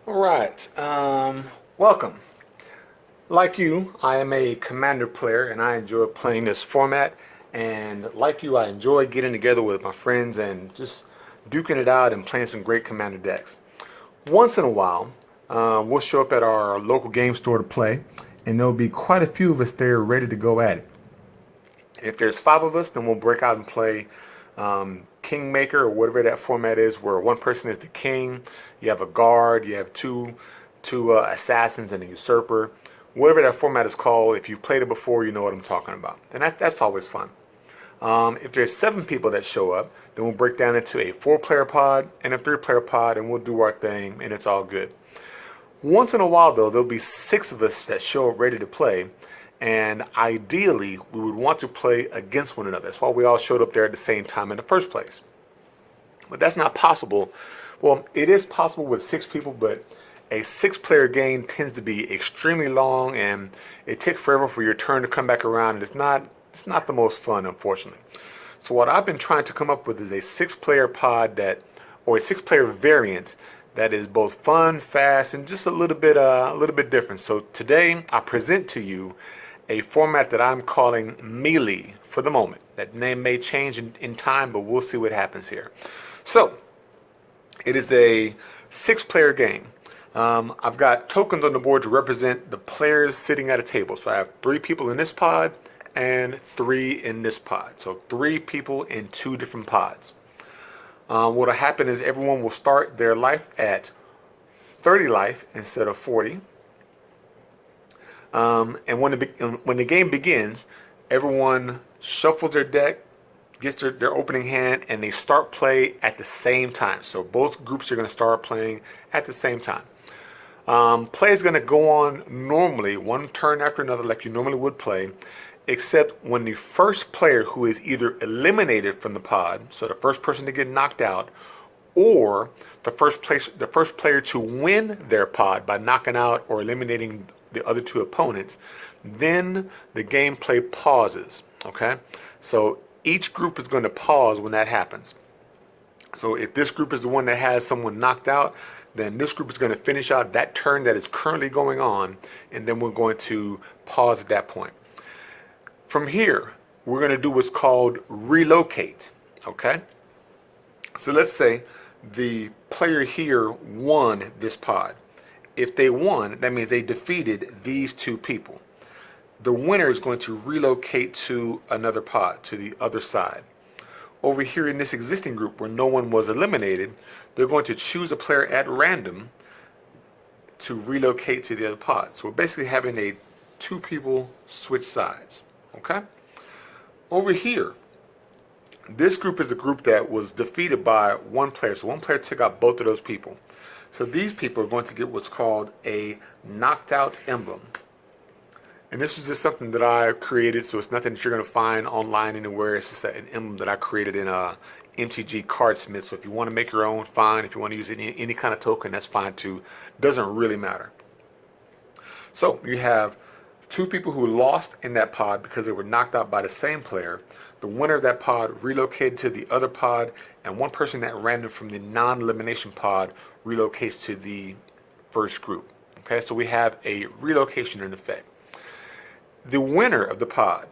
All right. Welcome. Like you, I am a Commander player and I enjoy playing this format. And like you, I enjoy getting together with my friends and just duking it out and playing some great Commander decks. Once in a while, we'll show up at our local game store to play, and there'll be quite a few of us there ready to go at it. If there's five of us, then we'll break out and play Kingmaker or whatever that format is, where one person is the king, you have a guard, you have two assassins and a usurper. Whatever that format is called, if you've played it before, you know what I'm talking about. And that's always fun. If there's seven people that show up, then we'll break down into a four-player pod and a three-player pod, and we'll do our thing, and it's all good. Once in a while, though, there'll be six of us that show up ready to play, and ideally, we would want to play against one another. That's why we all showed up there at the same time in the first place. But that's not possible. Well, it is possible with six people, but a six-player game tends to be extremely long, and it takes forever for your turn to come back around, and it's not the most fun, unfortunately. So what I've been trying to come up with is a six-player pod or a six-player variant that is both fun, fast, and just a little bit different. So today I present to you a format that I'm calling Melee for the moment. That name may change in time, but we'll see what happens here. So it is a six-player game. I've got tokens on the board to represent the players sitting at a table. So I have three people in this pod and three in this pod. So three people in two different pods. What will happen is everyone will start their life at 30 life instead of 40. And when the game begins, everyone shuffles their deck, gets their opening hand, and they start play at the same time. So both groups are going to start playing at the same time. Play is going to go on normally, one turn after another, like you normally would play, except when the first player who is either eliminated from the pod, so the first person to get knocked out, or the first player to win their pod by knocking out or eliminating the other two opponents, then the gameplay pauses. Okay, so each group is going to pause when that happens. So if this group is the one that has someone knocked out, then this group is going to finish out that turn that is currently going on, and then we're going to pause at that point. From here, we're going to do what's called relocate. Okay, so let's say the player here won this pod. If they won, that means they defeated these two people. The winner is going to relocate to another pod, to the other side. Over here in this existing group where no one was eliminated, they're going to choose a player at random to relocate to the other pod. So we're basically having a two people switch sides. Okay? Over here, this group is a group that was defeated by one player. So one player took out both of those people. So these people are going to get what's called a knocked out emblem. And this is just something that I created, so it's nothing that you're going to find online anywhere. It's just an emblem that I created in MTG Cardsmith. So if you want to make your own, fine. If you want to use any kind of token, that's fine too. Doesn't really matter. So you have two people who lost in that pod because they were knocked out by the same player. The winner of that pod relocated to the other pod, and one person that random from the non-elimination pod relocates to the first group. Okay, so we have a relocation in effect. The winner of the pod,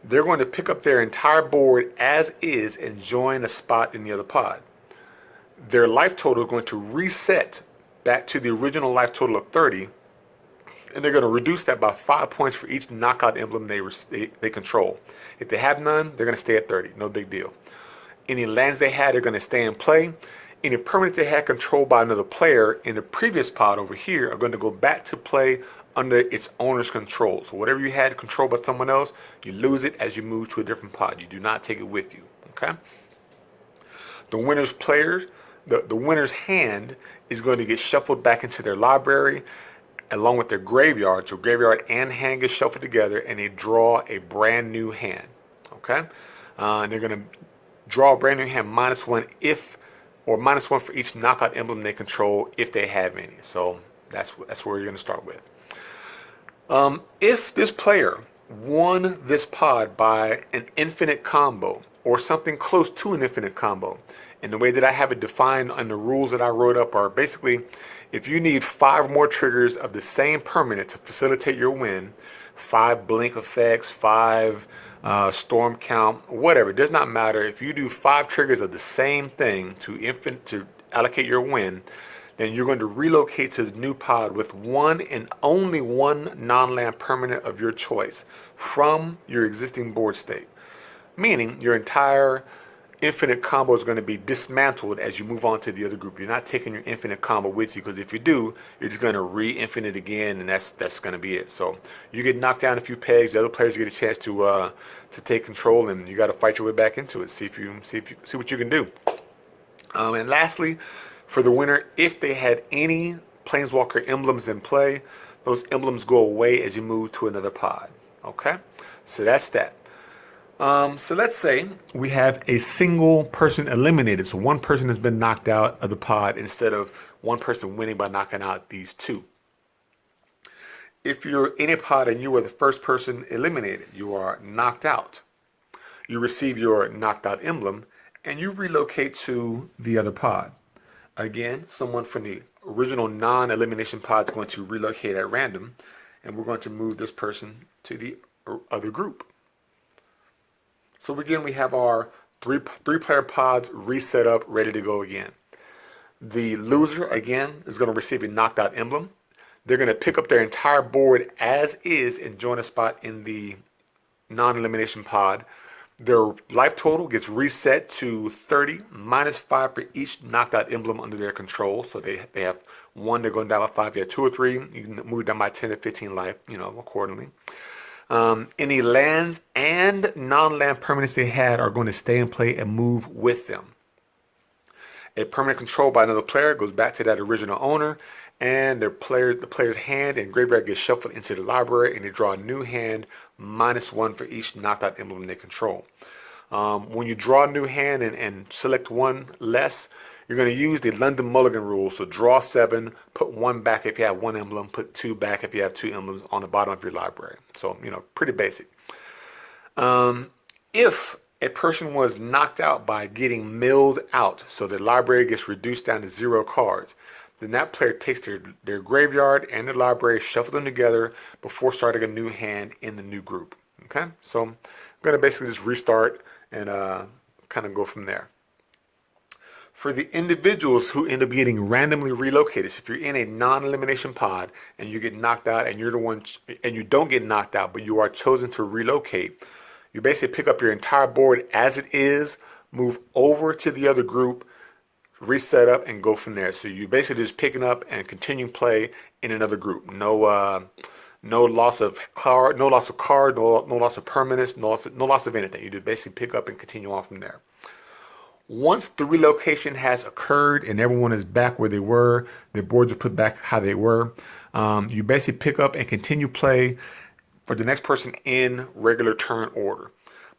they're going to pick up their entire board as is and join a spot in the other pod. Their life total is going to reset back to the original life total of 30, and they're going to reduce that by 5 points for each knockout emblem they control. If they have none, they're going to stay at 30. No big deal. Any lands they had are going to stay in play. Any permanents they had controlled by another player in the previous pod over here are going to go back to play under its owner's control. So whatever you had controlled by someone else, you lose it as you move to a different pod. You do not take it with you. Okay? The winner's hand is going to get shuffled back into their library along with their graveyard. So graveyard and hand get shuffled together, and they draw a brand new hand. Okay? And they're going to draw a brand new hand -1 -1 for each knockout emblem they control if they have any. So that's where you're going to start with. If this player won this pod by an infinite combo or something close to an infinite combo, and the way that I have it defined and the rules that I wrote up are basically If you need 5 more triggers of the same permanent to facilitate your win, 5 blink effects, 5 storm count, whatever, it does not matter. If you do 5 triggers of the same thing to allocate your win, then you're going to relocate to the new pod with one and only one non-land permanent of your choice from your existing board state. Meaning your entire infinite combo is going to be dismantled as you move on to the other group. You're not taking your infinite combo with you, because if you do, you're just going to re-infinite again, and that's going to be it. So you get knocked down a few pegs, the other players get a chance to take control, and you got to fight your way back into it. See what you can do. And lastly, for the winner, if they had any Planeswalker emblems in play, those emblems go away as you move to another pod. Okay, so that's that. So let's say we have a single person eliminated. So one person has been knocked out of the pod instead of one person winning by knocking out these 2. If you're in a pod and you are the first person eliminated, you are knocked out. You receive your knocked out emblem and you relocate to the other pod. Again, someone from the original non-elimination pod is going to relocate at random, and we're going to move this person to the other group. So again, we have our three-player pods reset up, ready to go again. The loser, again, is going to receive a knocked out emblem. They're going to pick up their entire board as is and join a spot in the non-elimination pod. Their life total gets reset to 30, -5 for each knocked out emblem under their control. So they have 1, they're going down by 5. If you have 2 or 3, you can move down by 10 to 15 life, accordingly. Any lands and non-land permanents they had are going to stay in play and move with them. A permanent controlled by another player goes back to that original owner, and the player's hand and graveyard gets shuffled into the library, and they draw a new hand, -1 for each knocked out emblem they control. When you draw a new hand and select 1 less, you're going to use the London Mulligan rule. So draw 7, put 1 back if you have 1 emblem, put 2 back if you have 2 emblems on the bottom of your library. So, pretty basic. If a person was knocked out by getting milled out, so the library gets reduced down to 0 cards, then that player takes their graveyard and their library, shuffle them together before starting a new hand in the new group. Okay, so I'm going to basically just restart and kind of go from there. For the individuals who end up getting randomly relocated, so if you're in a non-elimination pod and you get knocked out and you're the one, and you don't get knocked out, but you are chosen to relocate, you basically pick up your entire board as it is, move over to the other group, reset up, and go from there. So you basically just picking up and continue play in another group. No loss of card, no loss of permanence, no loss of anything. You just basically pick up and continue on from there. Once the relocation has occurred and everyone is back where they were, their boards are put back how they were, you basically pick up and continue play for the next person in regular turn order.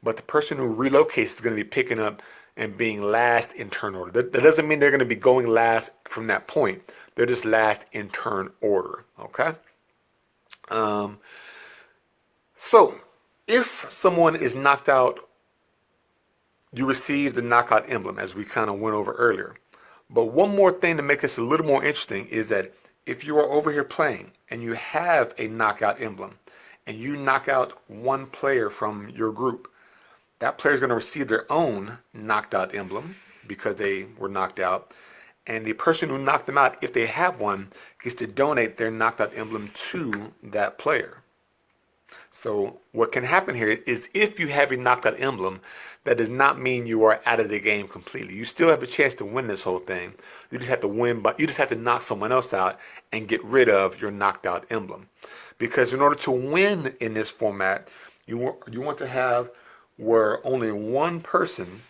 But the person who relocates is going to be picking up and being last in turn order. That doesn't mean they're going to be going last from that point. They're just last in turn order, okay? So if someone is knocked out, you receive the knockout emblem, as we kind of went over earlier. But one more thing to make this a little more interesting is that if you are over here playing and you have a knockout emblem and you knock out one player from your group, that player is going to receive their own knocked out emblem because they were knocked out. And the person who knocked them out, if they have one, gets to donate their knocked out emblem to that player. So what can happen here is if you have a knocked out emblem, that does not mean you are out of the game completely. You still have a chance to win this whole thing. You just have to win, but you just have to knock someone else out and get rid of your knocked out emblem. Because in order to win in this format, you want to have where only one person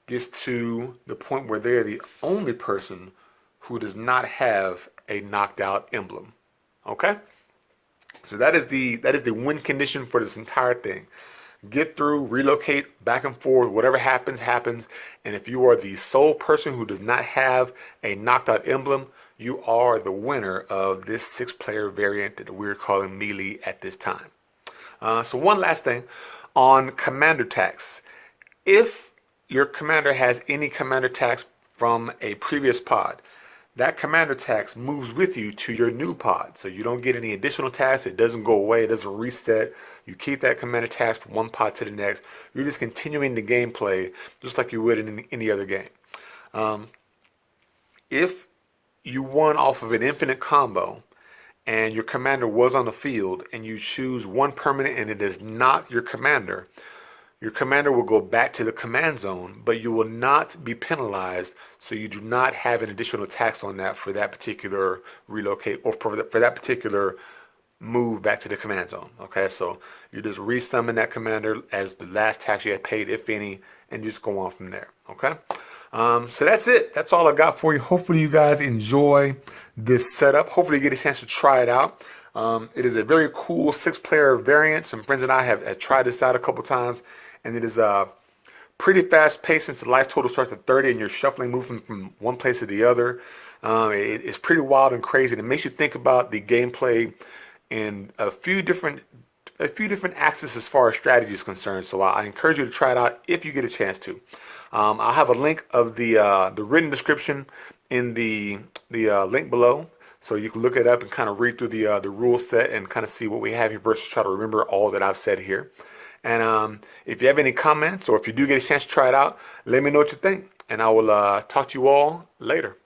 gets to the point where they're the only person who does not have a knocked out emblem. Okay? So that is the win condition for this entire thing. Get through, relocate, back and forth, whatever happens, happens. And if you are the sole person who does not have a knocked out emblem, you are the winner of this 6-player variant that we're calling Melee at this time. So one last thing on commander tax. If your commander has any commander tax from a previous pod, that commander tax moves with you to your new pod. So you don't get any additional tax. It doesn't go away. It doesn't reset. You keep that commander tax from one pod to the next. You're just continuing the gameplay just like you would in any other game. If you won off of an infinite combo and your commander was on the field and you choose one permanent and it is not your commander will go back to the command zone, but you will not be penalized, so you do not have an additional tax on that for that particular relocate or for that particular move back to the command zone. Okay, so you just resummon that commander as the last tax you had paid, if any, and just go on from there. Okay, so that's it. That's all I got for you. Hopefully you guys enjoy this setup. Hopefully you get a chance to try it out. It is a very cool 6-player variant. Some friends and I have tried this out a couple times, and it is pretty fast paced since the life total starts at 30 and you're shuffling, moving from one place to the other. It's pretty wild and crazy, and it makes you think about the gameplay in a few different axes as far as strategy is concerned. So I encourage you to try it out if you get a chance to. I'll have a link of the written description in the link below, so you can look it up and kind of read through the rule set and kind of see what we have here versus try to remember all that I've said here. And if you have any comments or if you do get a chance to try it out, let me know what you think, and I will talk to you all later.